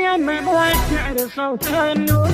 يمم والشعر صوت النور.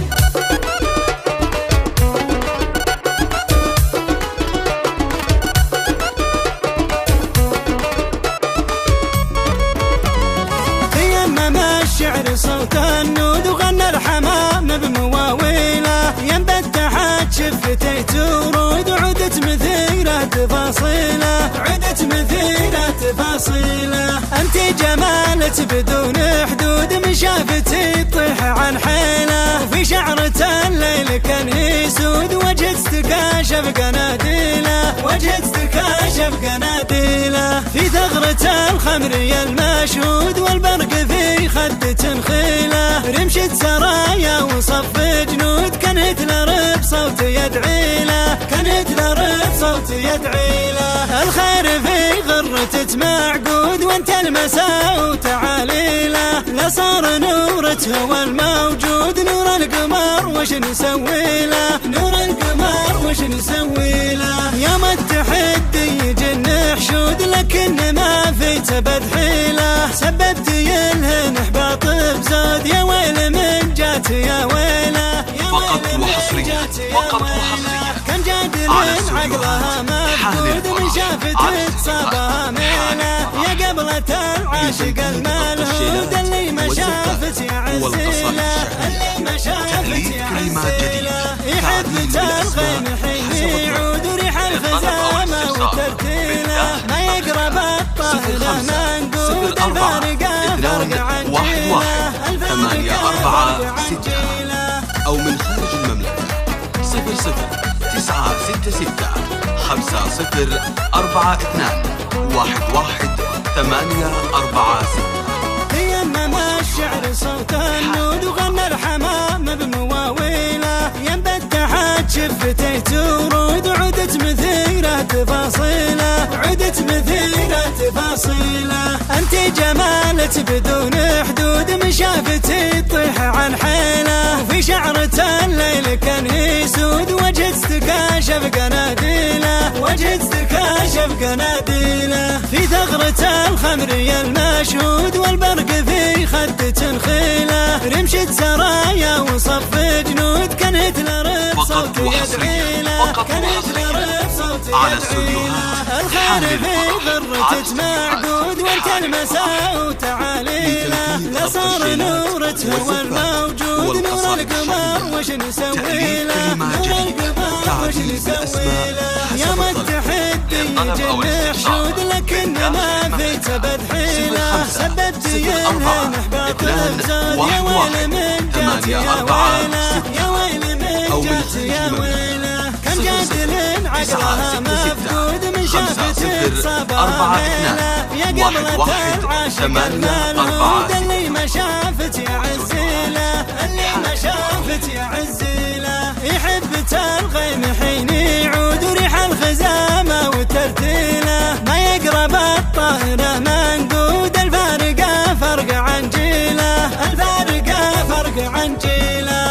تيمم الشعر صوت النود وغنى الحمام بمواويله، ينبت تحت شفتي تورود وعدت مثيره تفاصيله، عدت مثيره تفاصيله. انت جمالك بدون حدود، من شافتي تطيح عن حيله، وفي شعرة الليل كان يسود، وجهك تكاشف قناديله، وجهك تكاشف قناديله. في ثغرة الخمري المشهود والبرق في خدة خيله، رمشة سرايا وصف جنود، كان هتلر بصوت يدعي له، كان هتلر بصوت يدعي له. الخير في غرتك معقود وانت المساء وتعاليله، لا صار نورك هو الموجود، نور القمر وش نسوي له، نور القمر وش نسوي له. يوم التحدي يجن حشود لكن ما في تبد حيله، سببت يلهن احباط بزود، يا ويل من جات يا ويله، فقط وحصريا، فقط وحصريا كان جادل عقلها مفقود، من شافت تصابها ميله، يا قبلة العاشق الملهود، اللي ما شافت يا عزيله، اللي ما شافت يا عزيله. يحب الغيم حين يعود وريح الخزامه وترتيله، ما يقرب الطاهره منقود، الفارقه فرق عن جيله، الفارقه فرق عن جيله. أو من خارج المملكة 00-966 5042 11-846. تيمم الشعر صوت النود وغنى الحمام بمواويله، ينبت تحت شفتي تورود وعدت مثيره تفاصيله، عدت مثيره تفاصيله. انت جمالك بدون حدود، من شافتي تطيح عن حيله، وفي شعرة الليل كان يسود، وجهك تكاشف قناديله، وجهك تكاشف قناديله. في ثغرة الخمري المشهود والبرق في خدة خيله، رمشة سرايا وصف جنود، كان هتلر بصوت يدعي له، كان هتلر بصوت يدعي له. الخير في غرتك معقود وانت المساء وتعاليله، لا صار نورك هو الموجود، نور القمر وش نسوي له، نور القمر وش نسوي له. يوم التحدي يجن حشود لكن ما في تبد حيله، سببت يلهن احباط بزود، يا ويل من جات يا ويله، يا ويل من جات يا ويله. كان جادل عقلها مفقود، من شافت تصابها ميله، يا قبلة العاشق الملهود، اللي ما شافت يا عزيله، اللي ما شافت يا عزيله. يحب الغيم حين يعود وريح الخزامه وترتيله، ما يقرب الطاهره منقود، الفارقه فرق عن جيله، الفارقه فرق عن جيله.